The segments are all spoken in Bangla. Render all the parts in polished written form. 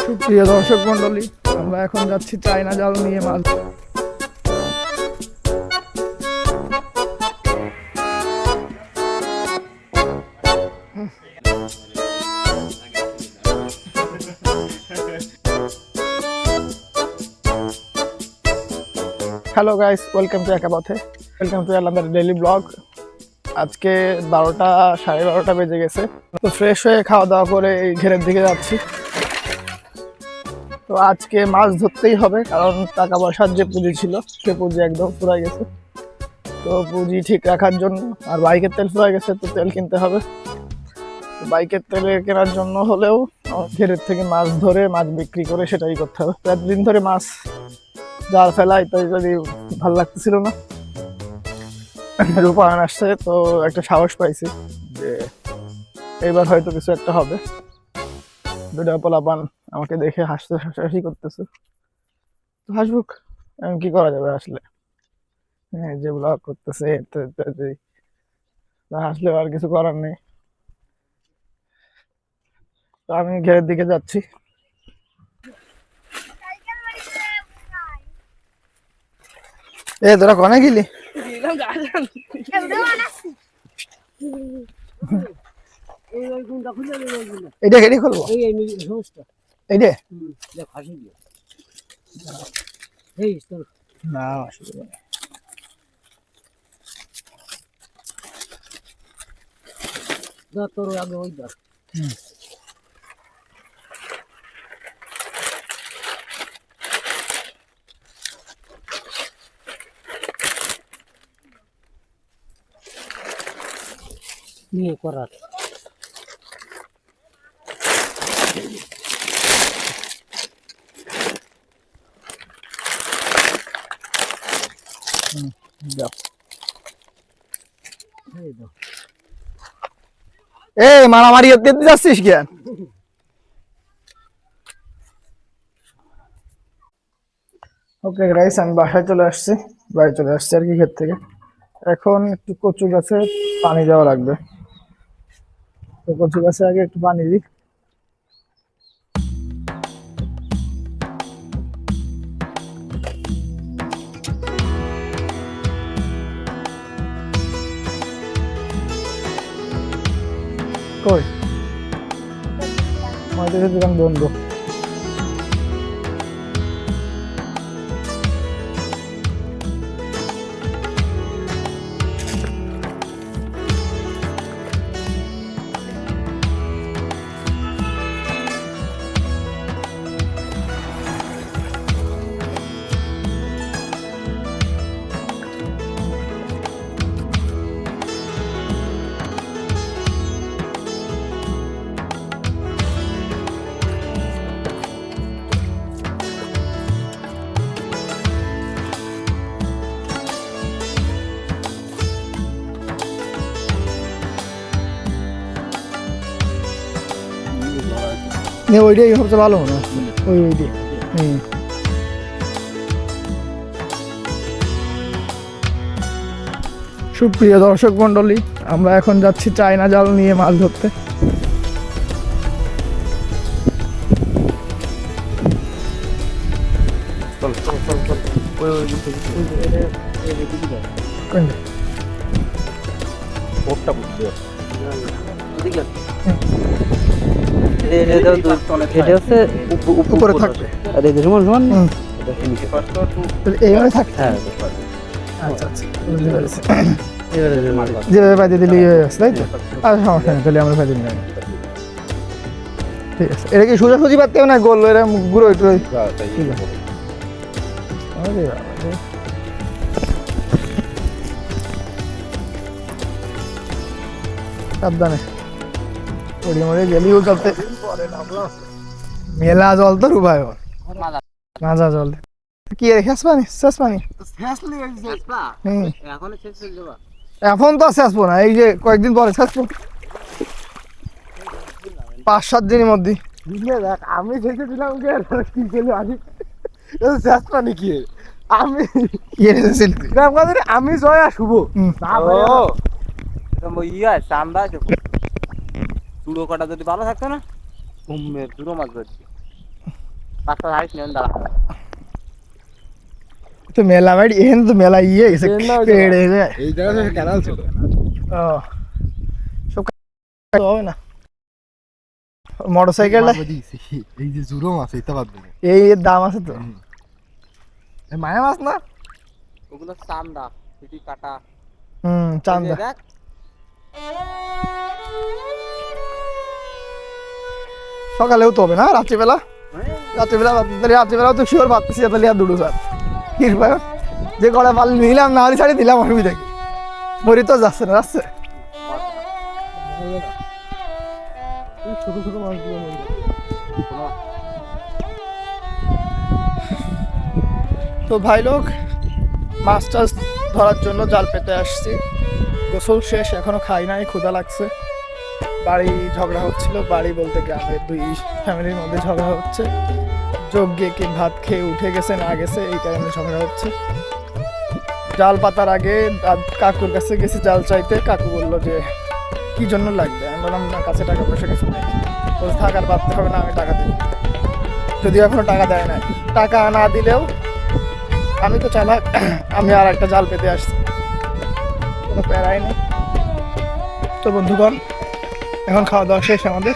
সুপ্রিয় দর্শক মন্ডলী, আমরা এখন যাচ্ছি চায়না জাল নিয়ে মাছ। হ্যালো গাইস, ওয়েলকাম টু একা পথে, welcome to another daily blog. আজকে 12টা 12:30 বেজে গেছে। তো ফ্রেশ হয়ে খাওয়া দাওয়া করে এই ঘেরের দিকে যাচ্ছি। তো আজকে মাছ ধরতেই হবে, কারণ টাকা পয়সার যে পুঁজি ছিল সে পুঁজি একদম ফুরাই গেছে। তো পুঁজি ঠিক রাখার জন্য, আর বাইকের তেল ফুরাই গেছে, তো তেল কিনতে হবে। তো বাইকের তেল কেনার জন্য হলেও ঘেরের থেকে মাছ ধরে মাছ বিক্রি করে সেটাই করতে হবে। এতদিন ধরে মাছ জাল ফেলা ইত্যাদি ভালো লাগতেছিল না। রূপায়ণ আসছে, তো একটা সাহস পাইছি যে এইবার হয়তো কিছু একটা হবে। দুটা পোলাপান আমাকে দেখে হাসাহাসি করতেছে, তো হাসবুক, কি করা যাবে আসলে। হ্যাঁ, যে ব্লগ করতেছে হাসলে আর কিছু করার নেই। তো আমি ঘেরের দিকে যাচ্ছি। এ তোরা কনে গেলি? এটা কেটে খুলবো, এইটা না অসুবিধা নেই। তোর আগে ওই দর নিয়ে করার মারামারি দিতে যাচ্ছিস কেন? ওকে গাইস, আমি বাসায় চলে আসছি, বাড়ি চলে আসছি আর কি, ক্ষেত থেকে। এখন একটু কচু গাছে পানি দেওয়া লাগবে। তো কচু গাছে আগে একটু পানি দিই। কই আমাদের দোকান বন্ধ। ওইটাই সবচেয়ে ভালো মনে হচ্ছে, ওইটাই। সুপ্রিয় দর্শক মন্ডলী, আমরা এখন যাচ্ছি চায়না জাল নিয়ে মাছ ধরতে। উপরে থাকবে এইভাবে থাকবে। আচ্ছা আচ্ছা, যেভাবে বাজে দিলে তাই তো, আর সমস্যা নেই, তাহলে আমরা বাজে নিলাম। ঠিক আছে, এটা কি সোজাসুজি পারতে হবে না গোল এরা গুঁড়ো একটু? সাবধানে ওড়িয়ে মরে গেলিও চলতে মেলা জল তো রুবাই মাজা জল কি শেষ পানি, শেষ পানি এখন তো শেষবো না, এই যে কয়েকদিন পরে শেষবো, 5-7 দিনের মধ্যে। আমি দেখেছিলাম শেষ পানি কি আমি জয়া শুভ চুড়ো কটা যদি ভালো থাকতো না, ঘুমের চুড়ো মাছ ধরছি। পাঁচটা হাইস নেন দাঁড়া। তো মেলা বাড়ি এখানে তো মেলা ইয়ে গেছে পেড়ে এই জায়গায় ক্যানাল ছিল। ও সব হবে না মোটরসাইকেল এই যে জুরো মাছ এটা বাদ দেবে। এই এর দাম আছে তো এই মায়া মাছ না? ওগুলো চান্দা সিটি কাটা। চান্দা। দেখ সকালেও তো হবে না রাত্রিবেলা? রাত্রিবেলাও তো শিওর পাচ্ছি তাহলে আর দুটো স্যার কি যে কড়া পাল নিলাম না হলে ছাড়ি দিলাম অসুবিধা কি মরি তো যাচ্ছে না যাচ্ছে ছোট ছোট মাছগুলো তো ভাই লোক মাছ টাছ ধরার জন্য জাল পেতে আসছি। গোসল শেষ, এখনো খাই নাই, ক্ষুধা লাগছে। বাড়ি ঝগড়া হচ্ছিল, বাড়ি বলতে গ্রামের দুই ফ্যামিলির মধ্যে ঝগড়া হচ্ছে। যজ্ঞে কি ভাত খেয়ে উঠে গেছে না গেছে এই কারণে ঝগড়া হচ্ছে। জাল পাতার আগে কাকুর কাছে গেছি জাল চাইতে, কাকু বললো যে কি জন্য লাগবে, আমি বললাম না কাছে টাকা পয়সা কিছু নেই। বলছে থাক আর বাঁধতে হবে না, আমি টাকা দেবো। যদিও এখনো টাকা দেয় নাই, টাকা না দিলেও আমি তো চালাক, আমি আর একটা জাল পেতে আসছি, কোনো প্যারাই নেই। তো বন্ধুগণ এখন খাওয়া দাওয়া শেষ আমাদের,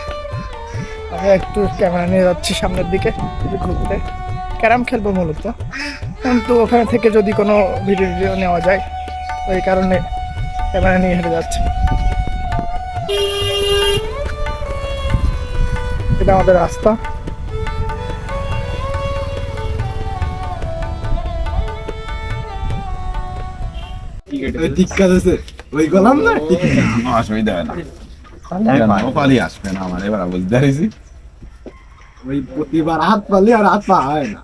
আমি একটু ক্যামেরা নিয়ে যাচ্ছি সামনের দিকে ঘুরতে। ক্যারাম খেলবো মূলত, কিন্তু ওখানে থেকে যদি কোনো ভিডিও নেওয়া যায় ওই কারণে ক্যামেরা নিয়ে হেঁটে যাচ্ছি। এটা আমাদের রাস্তা। ওই গলাম না অসুবিধা হয় না, পালি আসবে না আমার, এবার বুঝতে পারছি। ওই প্রতিবার হাত পালি আর হাত পা হয় না।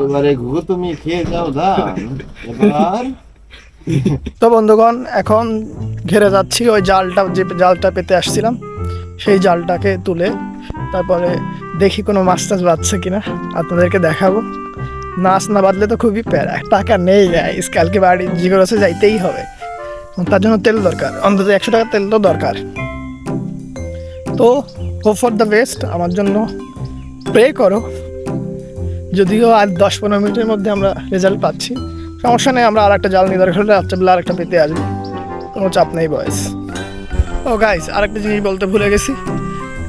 এবারে ঘুঘু তুমি খেয়ে যাও ধান এবার। তো বন্ধুগণ এখন ঘেরে যাচ্ছি ওই জালটা, যে জালটা পেতে আসছিলাম সেই জালটাকে তুলে তারপরে দেখি কোনো মাছ টাছ বাঁধছে কিনা আপনাদেরকে দেখাবো। মাছ না বাঁধলে তো খুবই প্যারা, টাকা নেই গাইস, কালকে বাড়ি জিগরসে যাইতেই হবে, তার জন্য তেল দরকার, অন্তত 100 টাকা তেল তো দরকার। তো হোপ ফর দ্য বেস্ট, আমার জন্য প্রে করো। যদিও আর 10-15 মিনিটের মধ্যে আমরা রেজাল্ট পাচ্ছি, সমস্যা নেই, আমরা আর একটা জাল নিয়ে দরকার হলে রাত্রেবেলা আর একটা পেতে আসবো, কোনো চাপ নেই বয়স। ও গাইস আরেকটা জিনিস বলতে ভুলে গেছি,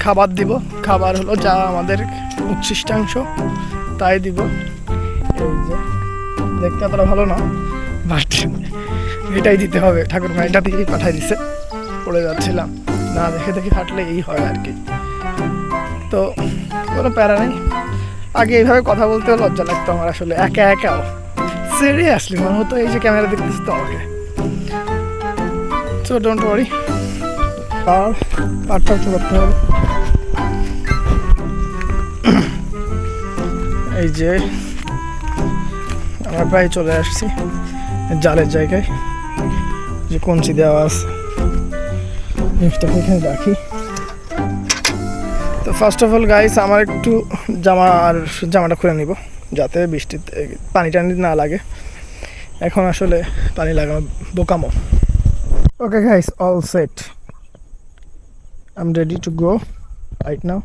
খাবার দিব। খাবার হলো যা আমাদের উচ্ছিষ্টাংশ তাই দিব। এই যে দেখতে অতটা ভালো না, বাট এটাই দিতে হবে, ঠাকুর মা এটা দিয়েই পাঠাই দিছে। পড়ে যাচ্ছিলাম না, দেখে দেখে হাঁটলে এই হয় আর কি। তো কোনো প্যারা নেই, আগে এইভাবে কথা বলতে লজ্জা লাগতো আমার আসলে, একা একাও সিরিয়াসলি মনে হতো এই যে ক্যামেরা দেখতেছি তো আমাকে। সো ডোন্ট ওয়ারি, পারটা তো করতে হবে। এই যে আমরা প্রায় চলে আসছি জালের জায়গায়, যে কঞ্চি দেওয়া আছে জিনিসটাকে এখানে রাখি। তো ফার্স্ট অফ অল গাইস আমার একটু জামাটা খুলে নিব যাতে বৃষ্টিতে পানি টানি না লাগে। এখন আসলে পানি লাগানো বোকামো। Okay guys, all set, I am ready to go right now.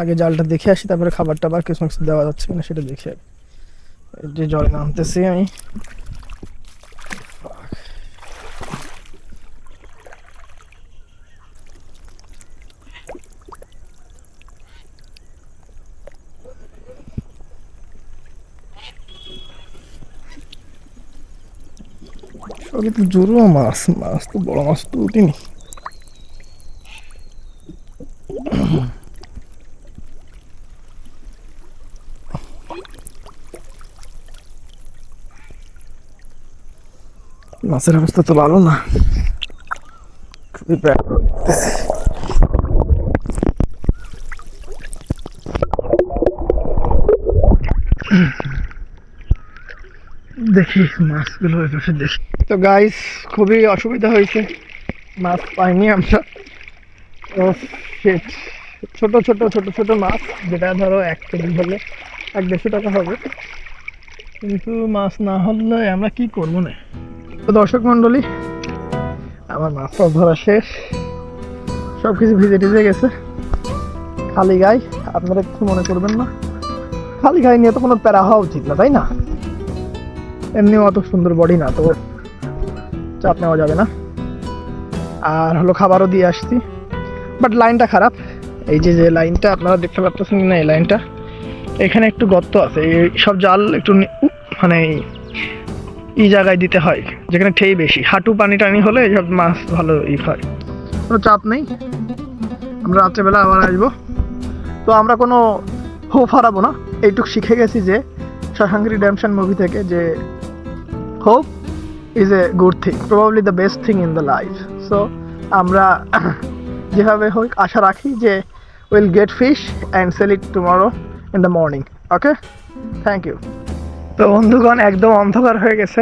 আগে জালটা দেখে আসি, তারপরে খাবার টাবার কিছু কিছু দেওয়া যাচ্ছে কিনা সেটা দেখে যে জলে নামতেছি আমি। সবই তো জোরো মাছ, মাছ তো বড় মাছ তো উঠিনি। মাছের অবস্থা তো ভালো না, খুবই ব্যাড। দেখি মাছগুলো এপাশে দেখি। তো গাইস খুবই অসুবিধা হয়েছে, মাছ পাইনি আমরা। ছোট ছোট ছোট ছোট মাছ, যেটা ধরো 1 কেজি হলে 100-150 টাকা হবে, কিন্তু মাছ না হলে আমরা কি করবো না। তো দর্শক মন্ডলী আমার মাছ ধরা শেষ, সব কিছু ভিজে টিজে গেছে, খালি গায়ে। আপনারা কিছু মনে করবেন না, খালি গায়ে নিয়ে তো কোনো প্যারা হওয়া উচিত না, তাই না? এমনি অত সুন্দর বডি না, তো চাপ নেওয়া যাবে না। আর হলো খাবারও দিয়ে আসছি, বাট লাইনটা খারাপ। এই যে যে লাইনটা আপনারা দেখতে পাচ্ছেন না, এই লাইনটা এখানে একটু গর্ত আছে। এই সব জাল একটু মানে এই জায়গায় দিতে হয় যেখানে ঠেই বেশি, হাঁটু পানি টানি হলে এইসব মাছ ভালো হয়। কোনো চাপ নেই, আমরা রাত্রেবেলা আবার আসবো। তো আমরা কোনো হোপ হারাবো না, এইটুকু শিখে গেছি যে শশাঙ্ক রিডেম্পশন মুভি থেকে, যে hope is a good thing, probably the best thing in the life. So আমরা যেভাবে হোক আশা রাখি যে will get fish and sell it tomorrow in the morning. Okay, thank you. তো বন্ধুগণ, একদম অন্ধকার হয়ে গেছে,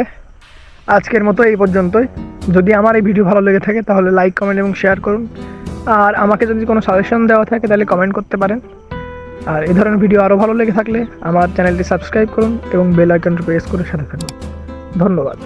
আজকের মতো এই পর্যন্তই। যদি আমার এই ভিডিও ভালো লেগে থাকে তাহলে লাইক, কমেন্ট এবং শেয়ার করুন। আর আমাকে যদি কোনো সাজেশন দেওয়া থাকে তাহলে কমেন্ট করতে পারেন। আর এই ধরনের ভিডিও আরও ভালো লেগে থাকলে আমার চ্যানেলটি সাবস্ক্রাইব করুন এবং বেল আইকনটি প্রেস করে সাথে থাকুন। ধন্যবাদ।